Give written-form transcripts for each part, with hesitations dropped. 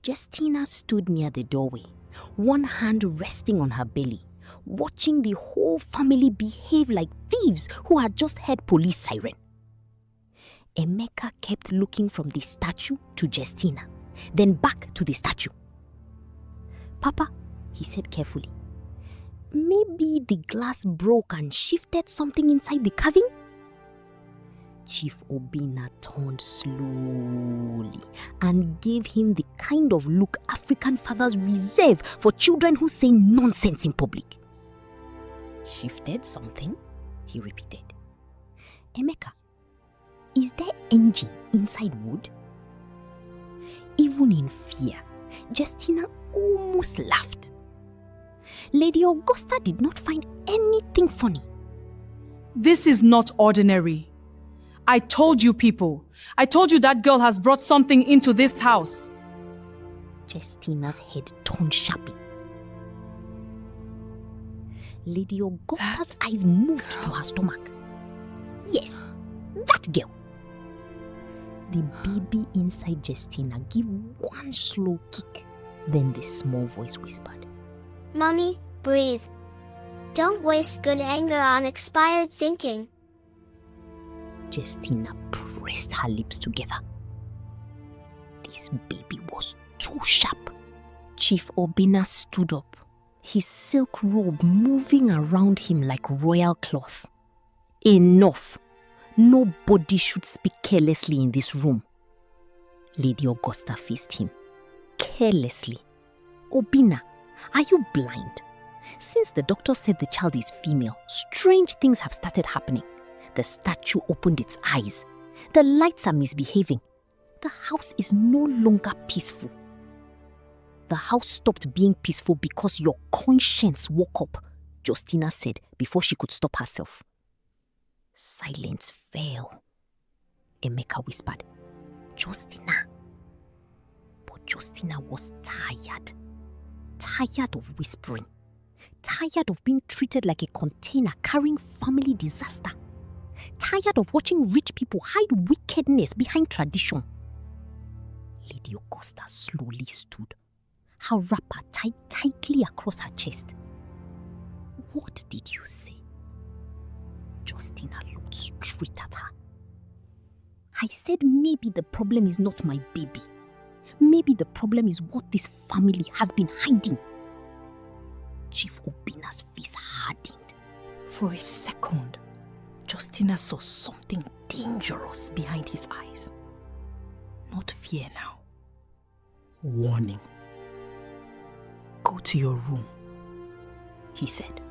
Justina stood near the doorway, one hand resting on her belly, watching the whole family behave like thieves who had just heard police siren. Emeka kept looking from the statue to Justina, then back to the statue. "Papa," he said carefully, "maybe the glass broke and shifted something inside the carving?" Chief Obinna turned slowly and gave him the kind of look African fathers reserve for children who say nonsense in public. "Shifted something?" he repeated. "Emeka, is there engine inside wood?" Even in fear, Justina almost laughed. Lady Augusta did not find anything funny. "This is not ordinary. I told you people. I told you that girl has brought something into this house." Justina's head turned sharply. Lady Augusta's eyes moved to her stomach. Yes, that girl. The baby inside Justina gave one slow kick. Then the small voice whispered, "Mommy, breathe. Don't waste good anger on expired thinking." Justina pressed her lips together. This baby was too sharp. Chief Obinna stood up, his silk robe moving around him like royal cloth. "Enough! Nobody should speak carelessly in this room." Lady Augusta faced him. "Carelessly? Obinna, are you blind? Since the doctor said the child is female, strange things have started happening. The statue opened its eyes. The lights are misbehaving. The house is no longer peaceful. The house stopped being peaceful because your conscience woke up," Justina said before she could stop herself. Silence fell. Emeka whispered, "Justina." But Justina was tired. Tired of whispering. Tired of being treated like a container carrying family disaster. Tired of watching rich people hide wickedness behind tradition. Lady Augusta slowly stood, her wrapper tied tightly across her chest. "What did you say?" Justina looked straight at her. "I said maybe the problem is not my baby. Maybe the problem is what this family has been hiding." Chief Obinna's face hardened. For a second, Justina saw something dangerous behind his eyes. Not fear now. Warning. "Go to your room," he said.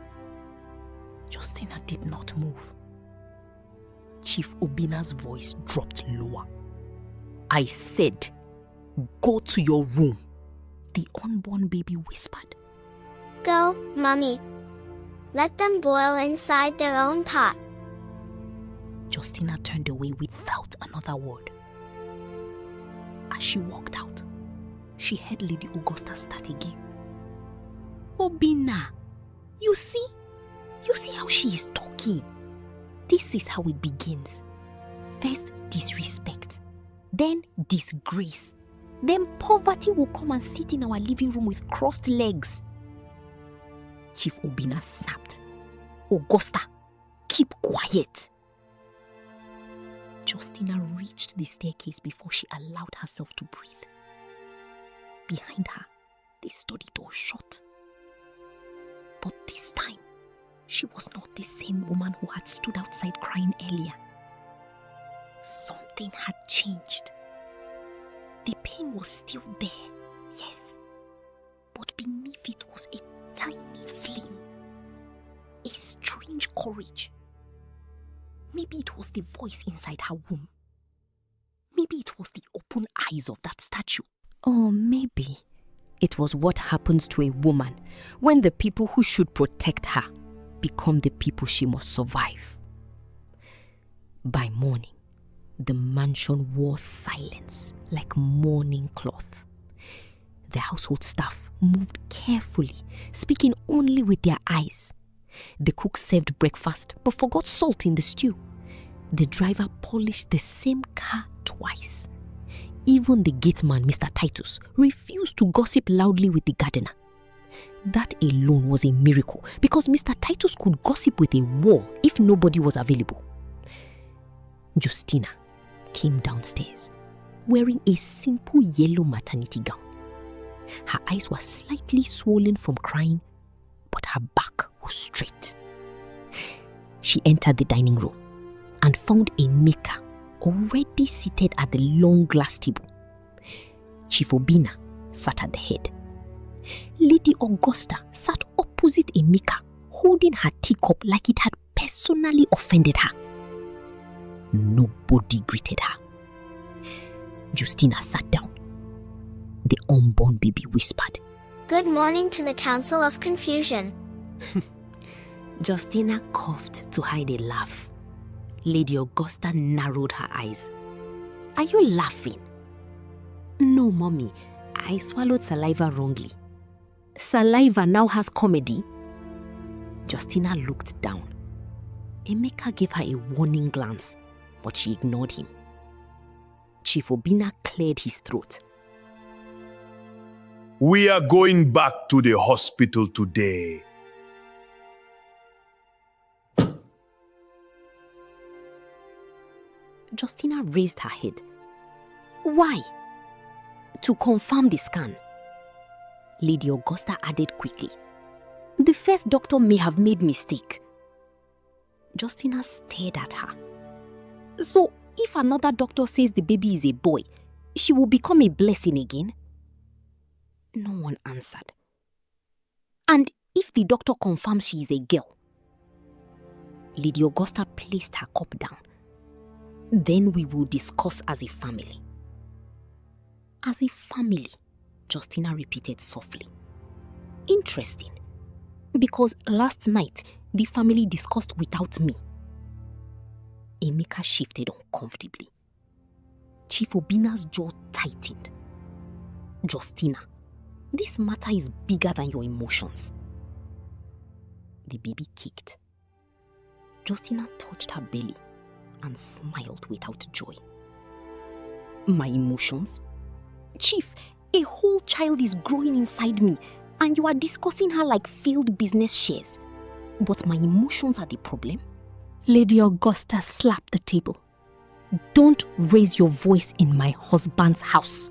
Justina did not move. Chief Obinna's voice dropped lower. "I said, go to your room," the unborn baby whispered. "Go, Mommy. Let them boil inside their own pot." Justina turned away without another word. As she walked out, she heard Lady Augusta start again. "Obinna, you see how she is talking? This is how it begins. First disrespect, then disgrace, then poverty will come and sit in our living room with crossed legs." Chief Obinna snapped, "Augusta, keep quiet." Justina reached the staircase before she allowed herself to breathe. Behind her, the study door shut. But this time, she was not the same woman who had stood outside crying earlier. Something had changed. The pain was still there, yes, but beneath it was a tiny flame, a strange courage. Maybe it was the voice inside her womb. Maybe it was the open eyes of that statue. Or maybe it was what happens to a woman when the people who should protect her become the people she must survive. By morning, the mansion wore silence like mourning cloth. The household staff moved carefully, speaking only with their eyes. The cook served breakfast but forgot salt in the stew. The driver polished the same car twice. Even the gateman, Mr. Titus, refused to gossip loudly with the gardener. That alone was a miracle because Mr. Titus could gossip with a wall if nobody was available. Justina came downstairs wearing a simple yellow maternity gown. Her eyes were slightly swollen from crying, but her back was straight. She entered the dining room and found Emeka already seated at the long glass table. Chief Obinna sat at the head. Lady Augusta sat opposite Emeka, holding her teacup like it had personally offended her. Nobody greeted her. Justina sat down. The unborn baby whispered, Good morning to the Council of Confusion. Justina coughed to hide a laugh. Lady Augusta narrowed her eyes. Are you laughing? No, Mommy. I swallowed saliva wrongly. Saliva now has comedy. Justina looked down. Emeka gave her a warning glance, but she ignored him. Chief Obinna cleared his throat. We are going back to the hospital today. Justina raised her head. Why? To confirm the scan. Lady Augusta added quickly. The first doctor may have made mistake. Justina stared at her. So, if another doctor says the baby is a boy, she will become a blessing again? No one answered. And if the doctor confirms she is a girl? Lady Augusta placed her cup down. Then we will discuss as a family. As a family, Justina repeated softly. Interesting, because last night the family discussed without me. Emeka shifted uncomfortably. Chief Obinna's jaw tightened. Justina, this matter is bigger than your emotions. The baby kicked. Justina touched her belly and smiled without joy. My emotions? Chief, a whole child is growing inside me and you are discussing her like failed business shares. But my emotions are the problem? Lady Augusta slapped the table. Don't raise your voice in my husband's house.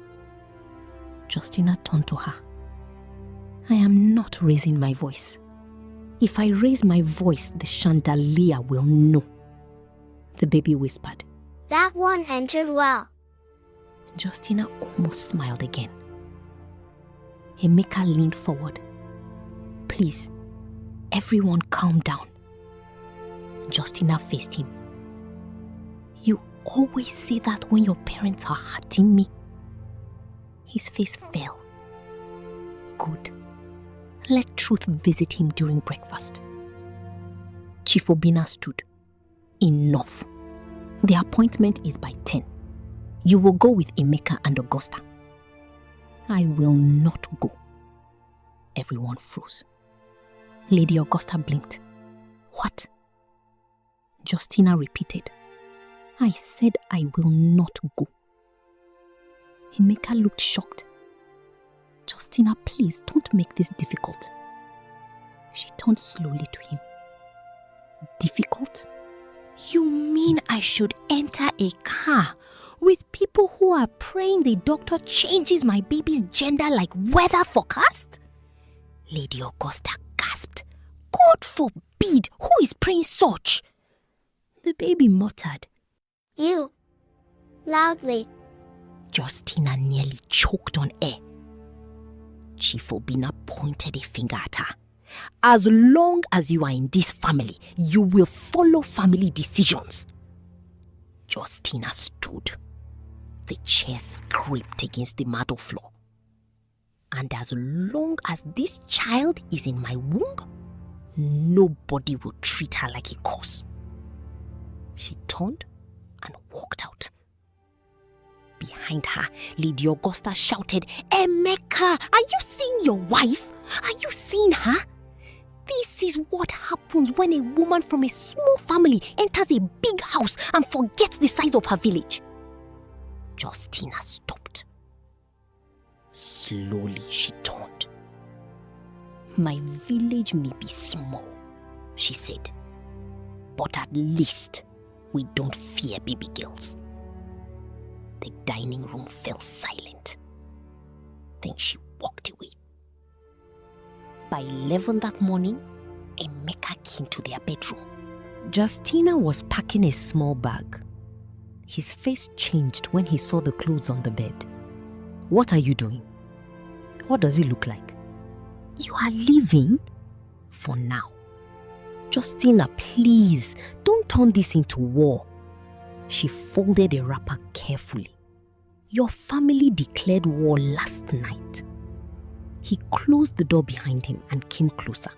Justina turned to her. I am not raising my voice. If I raise my voice, the chandelier will know. The baby whispered. That one entered well. Justina almost smiled again. Emeka leaned forward. Please, everyone calm down. Justina faced him. You always say that when your parents are hurting me. His face fell. Good. Let truth visit him during breakfast. Chief Obinna stood. Enough. The appointment is by 10. You will go with Emeka and Augusta. I will not go. Everyone froze. Lady Augusta blinked. What? Justina repeated. I said I will not go. Emeka looked shocked. Justina, please don't make this difficult. She turned slowly to him. Difficult? You mean I should enter a car with people who are praying the doctor changes my baby's gender like weather forecast? Lady Augusta gasped. God forbid! Who is praying such? The baby muttered. You. Loudly. Justina nearly choked on air. Chief Obinna pointed a finger at her. As long as you are in this family, you will follow family decisions. Justina stood. The chair scraped against the marble floor. And as long as this child is in my womb, nobody will treat her like a curse. She turned and walked out. Behind her, Lady Augusta shouted, Emeka, are you seeing your wife? Are you seeing her? This is what happens when a woman from a small family enters a big house and forgets the size of her village. Justina stopped. Slowly she turned. My village may be small, she said, but at least we don't fear baby girls. The dining room fell silent. Then she walked away. By 11 that morning, Emeka came to their bedroom. Justina was packing a small bag. His face changed when he saw the clothes on the bed. What are you doing? What does it look like? You are leaving? For now. Justina, please, don't turn this into war. She folded a wrapper carefully. Your family declared war last night. He closed the door behind him and came closer.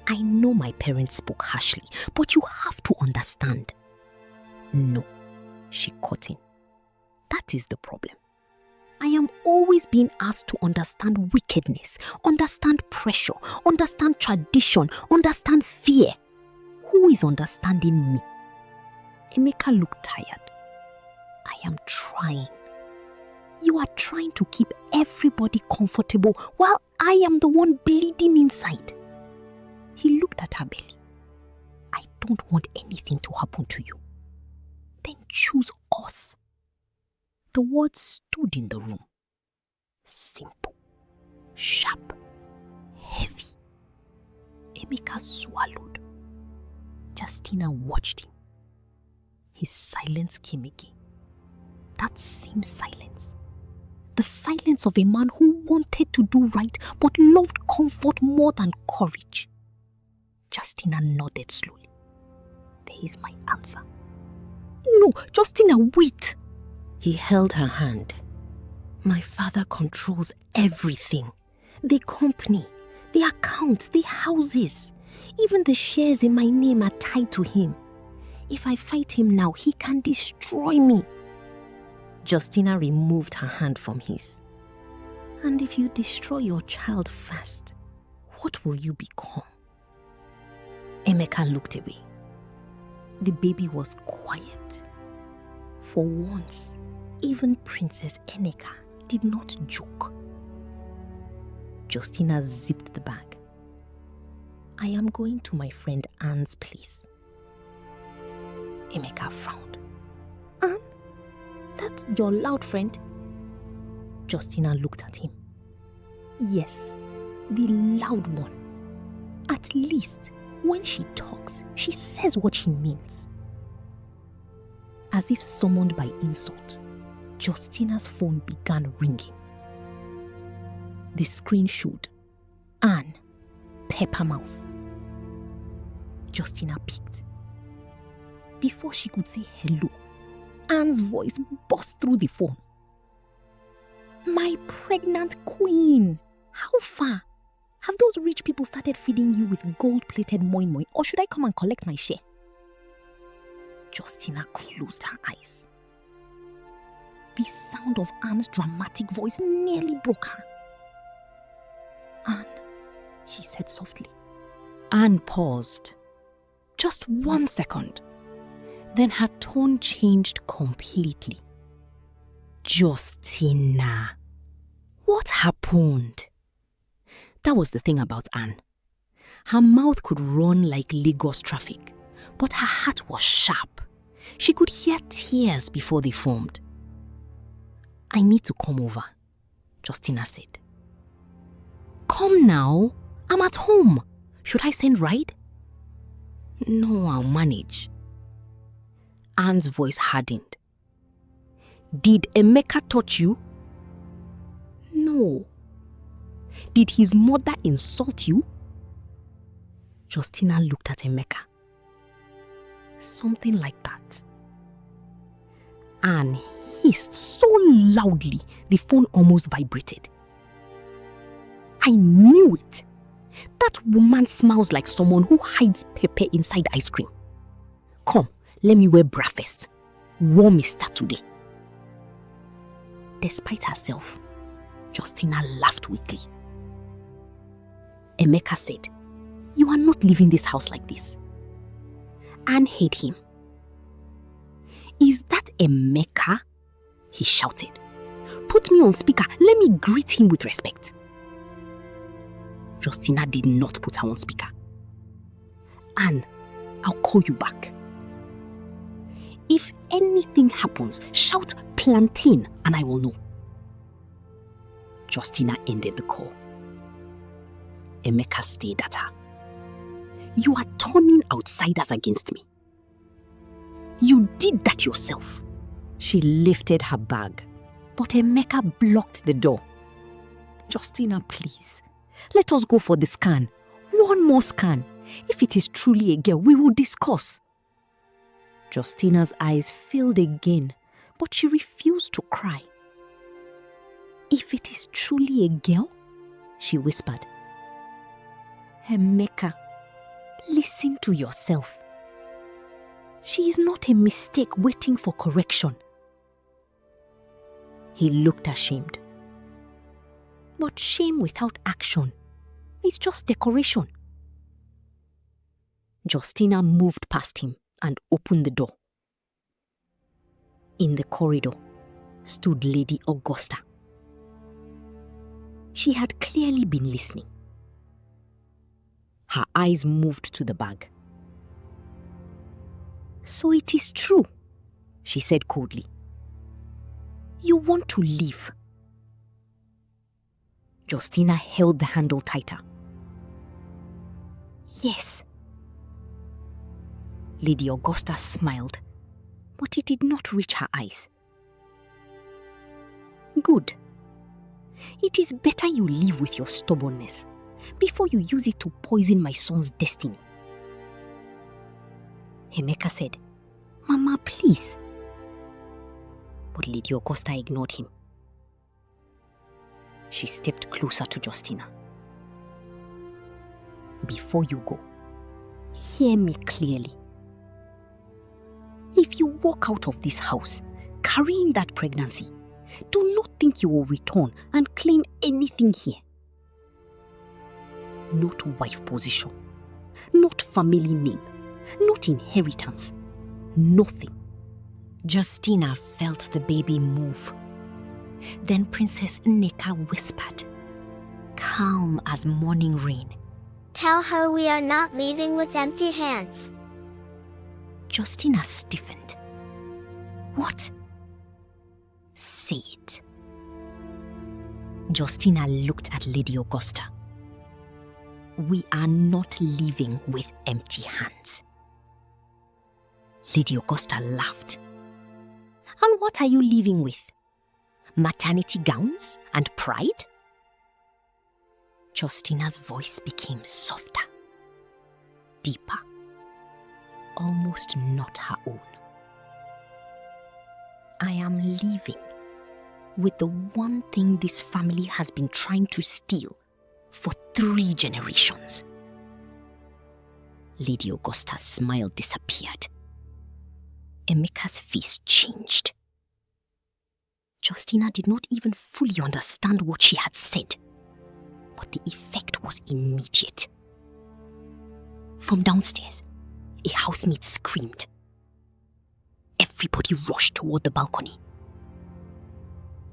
I know my parents spoke harshly, but you have to understand. No, she cut in. That is the problem. I am always being asked to understand wickedness, understand pressure, understand tradition, understand fear. Who is understanding me? Emeka looked tired. I am trying. You are trying to keep everybody comfortable while I am the one bleeding inside. He looked at her belly. I don't want anything to happen to you. Then choose us. The words stood in the room. Simple, sharp, heavy. Emeka swallowed. Justina watched him. His silence came again. That same silence. The silence of a man who wanted to do right but loved comfort more than courage. Justina nodded slowly. There is my answer. No, Justina, wait. He held her hand. My father controls everything. The company, the accounts, the houses. Even the shares in my name are tied to him. If I fight him now, he can destroy me. Justina removed her hand from his. And if you destroy your child first, what will you become? Emeka looked away. The baby was quiet. For once, even Princess Eneka did not joke. Justina zipped the bag. I am going to my friend Anne's place. Emeka frowned. Anne? That's your loud friend? Justina looked at him. Yes, the loud one. At least, when she talks, she says what she means. As if summoned by insult, Justina's phone began ringing. The screen showed Anne, Peppermouth. Justina picked. Before she could say hello, Anne's voice burst through the phone. My pregnant queen! How far? Have those rich people started feeding you with gold-plated moi moi, or should I come and collect my share? Justina closed her eyes. The sound of Anne's dramatic voice nearly broke her. Anne, she said softly. Anne paused. Just 1 second. Then her tone changed completely. Justina, what happened? That was the thing about Anne. Her mouth could run like Lagos traffic, but her heart was sharp. She could hear tears before they formed. I need to come over, Justina said. Come now, I'm at home. Should I send ride? No, I'll manage. Anne's voice hardened. Did Emeka touch you? No. Did his mother insult you? Justina looked at Emeka. Something like that. Anne hissed so loudly the phone almost vibrated. I knew it. That woman smells like someone who hides pepper inside ice cream. Come, let me wear bra first. War may start today. Despite herself, Justina laughed weakly. Emeka said, You are not leaving this house like this. Anne hate him. Is that Emeka? he shouted. "Put me on speaker. Let me greet him with respect." Justina did not put her on speaker. "Anne, I'll call you back. If anything happens, shout plantain and I will know." Justina ended the call. Emeka stared at her. "You are turning outsiders against me. You did that yourself." She lifted her bag, but Emeka blocked the door. "Justina, please, let us go for the scan. One more scan. If it is truly a girl, we will discuss." Justina's eyes filled again, but she refused to cry. "If it is truly a girl," she whispered. "Emeka, listen to yourself. She is not a mistake waiting for correction." He looked ashamed. But shame without action is just decoration. Justina moved past him and opened the door. In the corridor stood Lady Augusta. She had clearly been listening. Her eyes moved to the bag. "So it is true," she said coldly. "You want to leave." Justina held the handle tighter. "Yes." Lady Augusta smiled, but it did not reach her eyes. "Good. It is better you live with your stubbornness before you use it to poison my son's destiny." Emeka said, "Mama, please." But Lady Augusta ignored him. She stepped closer to Justina. "Before you go, hear me clearly. If you walk out of this house carrying that pregnancy, do not think you will return and claim anything here. Not wife position, not family name, not inheritance, nothing." Justina felt the baby move. Then Princess Nneka whispered, calm as morning rain, Tell her we are not leaving with empty hands. Justina stiffened. "What?" "Say it." Justina looked at Lady Augusta. "We are not leaving with empty hands." Lady Augusta laughed. "And what are you leaving with? Maternity gowns and pride?" Justina's voice became softer, deeper, almost not her own. "I am leaving with the one thing this family has been trying to steal for 3 generations. Lady Augusta's smile disappeared. Emeka's face changed. Justina did not even fully understand what she had said, but the effect was immediate. From downstairs, a housemate screamed. Everybody rushed toward the balcony.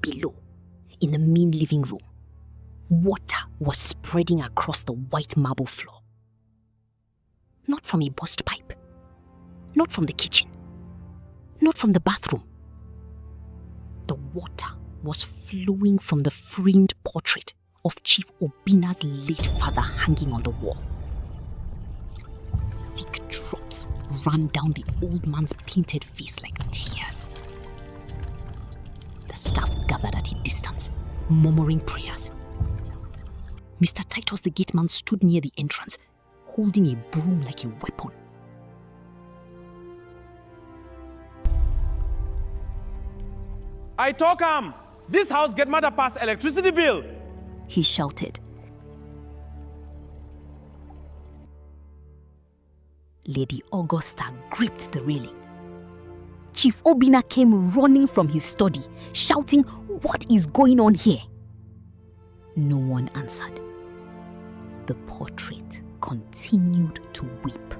Below, in the main living room, water was spreading across the white marble floor. Not from a burst pipe, not from the kitchen, not from the bathroom. The water was flowing from the framed portrait of Chief Obina's late father hanging on the wall. Thick drops ran down the old man's painted face like tears. The staff gathered at a distance, murmuring prayers. Mr. Titus the gateman stood near the entrance, holding a broom like a weapon. I talk this house get mad past electricity bill, he shouted. Lady Augusta gripped the railing. Chief Obina came running from his study, shouting, "What is going on here?" No one answered. The portrait continued to weep.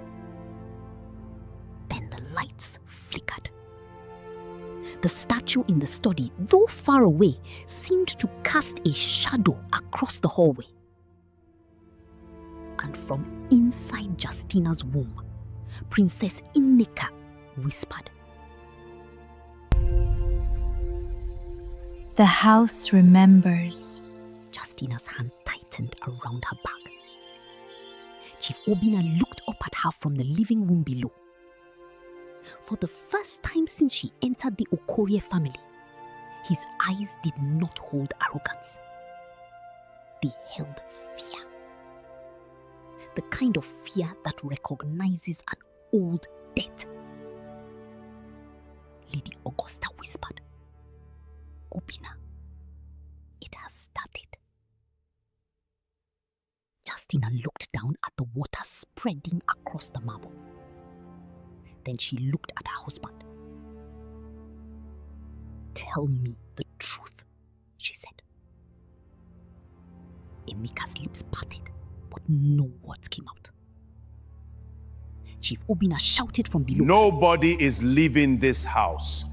Then the lights flickered. The statue in the study, though far away, seemed to cast a shadow across the hallway. And from inside Justina's womb, Princess Ineka whispered, "The house remembers." Justina's hand tightened around her back. Chief Obina looked up at her from the living room below. For the first time since she entered the Okorie family, his eyes did not hold arrogance. They held fear. The kind of fear that recognizes an old debt. Lady Augusta whispered, "Obina, it has started." Justina looked down at the water spreading across the marble. Then she looked at her husband. "Tell me the truth," she said. Emeka's lips parted, but no words came out. Chief Obina shouted from below, Nobody is leaving this house.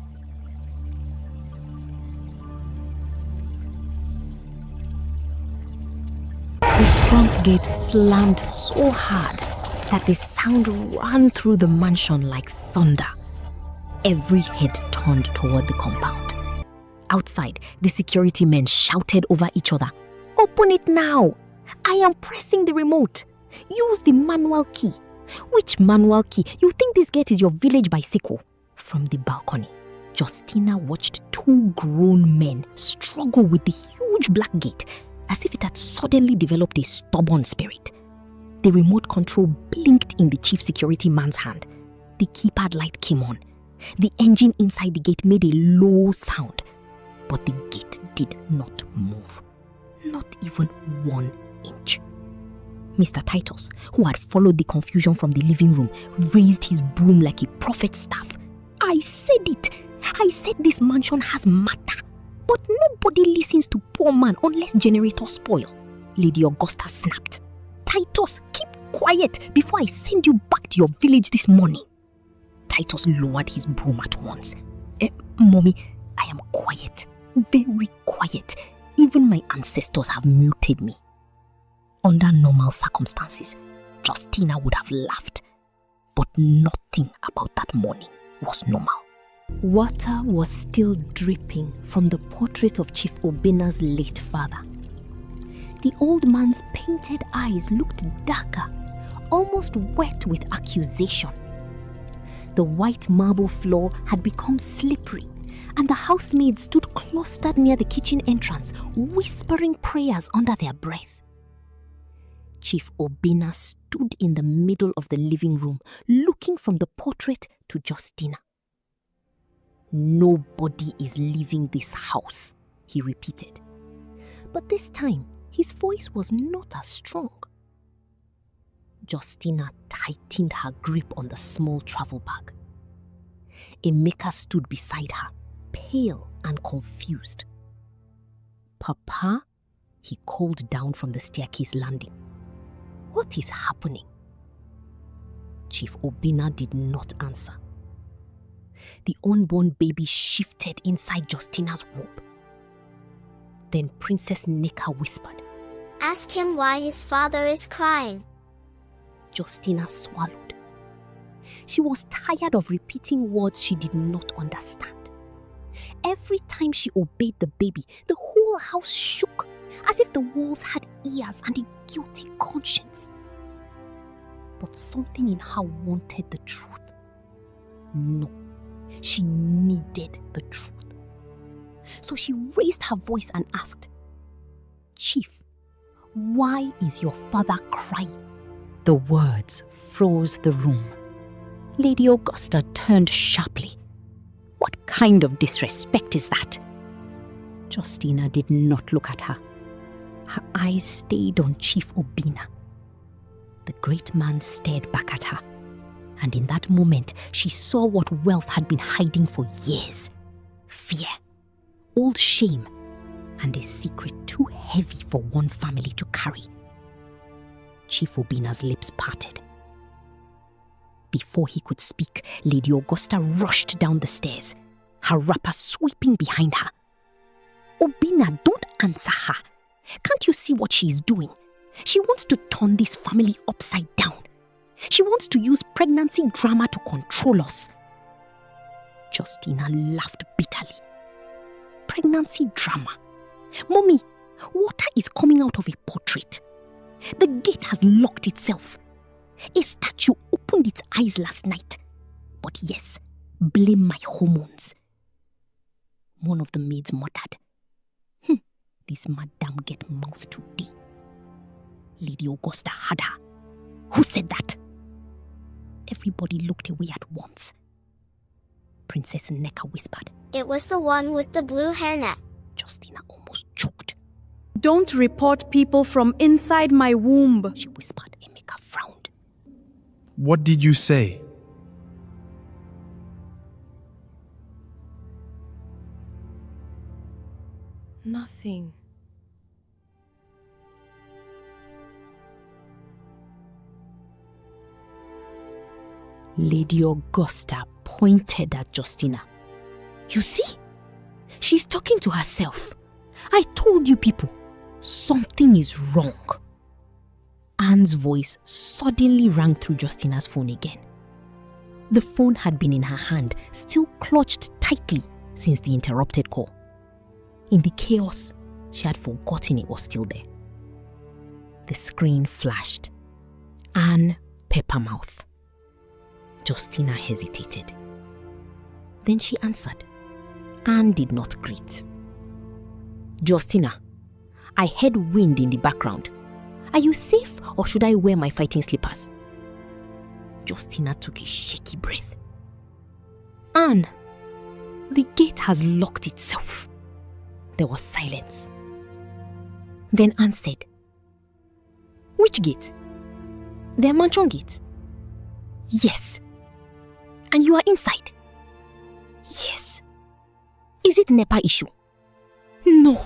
The front gate slammed so hard that the sound ran through the mansion like thunder. Every head turned toward the compound. Outside, the security men shouted over each other, "Open it now! I am pressing the remote. Use the manual key." "Which manual key? You think this gate is your village bicycle?" From the balcony, Justina watched two grown men struggle with the huge black gate as if it had suddenly developed a stubborn spirit. The remote control blinked in the chief security man's hand. The keypad light came on. The engine inside the gate made a low sound, but the gate did not move. Not even 1 inch. Mr. Titus, who had followed the confusion from the living room, raised his broom like a prophet's staff. "I said it! I said this mansion has matter. But nobody listens to poor man unless generators spoil." Lady Augusta snapped. "Titus, keep quiet before I send you back to your village this morning." Titus lowered his broom at once. "Mommy, I am quiet. Very quiet. Even my ancestors have muted me." Under normal circumstances, Justina would have laughed. But nothing about that morning was normal. Water was still dripping from the portrait of Chief Obina's late father. The old man's painted eyes looked darker, almost wet with accusation. The white marble floor had become slippery, and the housemaids stood clustered near the kitchen entrance, whispering prayers under their breath. Chief Obina stood in the middle of the living room, looking from the portrait to Justina. "Nobody is leaving this house," he repeated. But this time, his voice was not as strong. Justina tightened her grip on the small travel bag. Emeka stood beside her, pale and confused. "Papa?" he called down from the staircase landing. "What is happening?" Chief Obina did not answer. The unborn baby shifted inside Justina's womb. Then Princess Neka whispered, Ask him why his father is crying. Justina swallowed. She was tired of repeating words she did not understand. Every time she obeyed the baby, the whole house shook, as if the walls had ears and a guilty conscience. But something in her wanted the truth. No, she needed the truth. So she raised her voice and asked, Chief, why is your father crying? The words froze the room. Lady Augusta turned sharply. What kind of disrespect is that? Justina did not look at her. Her eyes stayed on Chief Obina. The great man stared back at her, and in that moment she saw what wealth had been hiding for years. Fear, old shame, and a secret too heavy for one family to carry. Chief Obina's lips parted. Before he could speak, Lady Augusta rushed down the stairs. her wrapper sweeping behind her. Obina, don't answer her. Can't you see what she is doing? She wants to turn this family upside down. She wants to use pregnancy drama to control us. Justina laughed bitterly. Pregnancy drama? Mommy, water is coming out of a portrait. The gate has locked itself. A statue opened its eyes last night. But yes, blame my hormones. One of the maids muttered. This madam get mouth today. Lady Augusta had her. Who said that? Everybody looked away at once. Princess Neka whispered. It was the one with the blue hairnet. Justina almost choked. Don't report people from inside my womb. She whispered. Emeka frowned. What did you say? Nothing. Lady Augusta pointed at Justina. You see? She's talking to herself. I told you people, something is wrong. Anne's voice suddenly rang through Justina's phone again. The phone had been in her hand, still clutched tightly since the interrupted call. In the chaos, she had forgotten it was still there. The screen flashed. Anne Peppermouth. Justina hesitated. Then she answered. Anne did not greet. Justina, I heard wind in the background. Are you safe or should I wear my fighting slippers? Justina took a shaky breath. Anne, the gate has locked itself. There was silence. Then Anne said, Which gate? The mansion gate? Yes. And you are inside? Yes. Is it NEPA issue? No.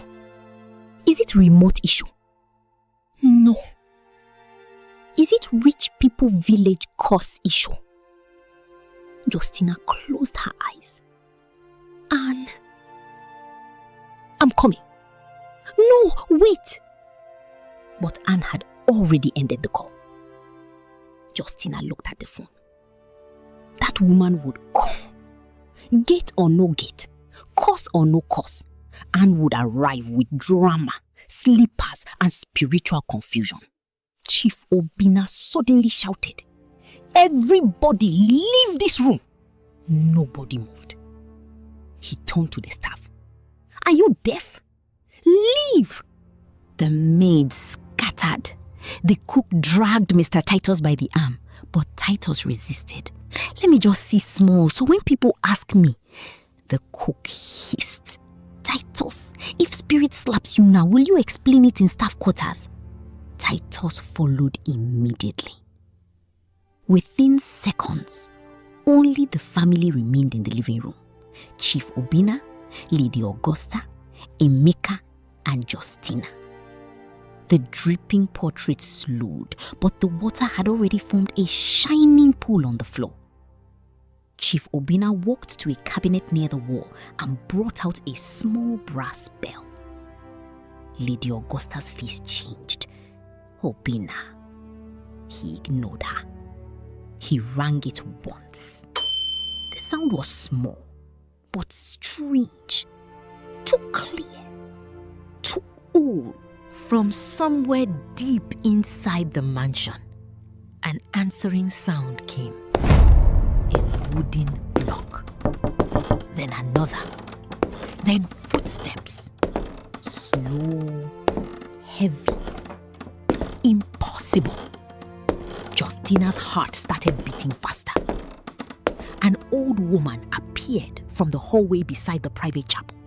Is it remote issue? No. Is it rich people village curse issue? Justina closed her eyes. Anne. I'm coming. No, wait. But Anne had already ended the call. Justina looked at the phone. That woman would come. Gate or no gate, curse or no curse, Anne would arrive with drama, slippers, and spiritual confusion. Chief Obina suddenly shouted, Everybody leave this room. Nobody moved. He turned to the staff. Are you deaf? Leave! The maids scattered. The cook dragged Mr. Titus by the arm, but Titus resisted. Let me just see small, so when people ask me. The cook hissed. Titus, if spirit slaps you now, will you explain it in staff quarters? Titus followed immediately. Within seconds, only the family remained in the living room. Chief Obina, Lady Augusta, Emeka, and Justina. The dripping portrait slowed, but the water had already formed a shining pool on the floor. Chief Obina walked to a cabinet near the wall and brought out a small brass bell. Lady Augusta's face changed. Obina. He ignored her. He rang it once. The sound was small, but strange. Too clear. Too old. From somewhere deep inside the mansion, an answering sound came. A wooden block. Then another. Then footsteps. Slow, heavy, impossible. Justina's heart started beating faster. An old woman appeared from the hallway beside the private chapel.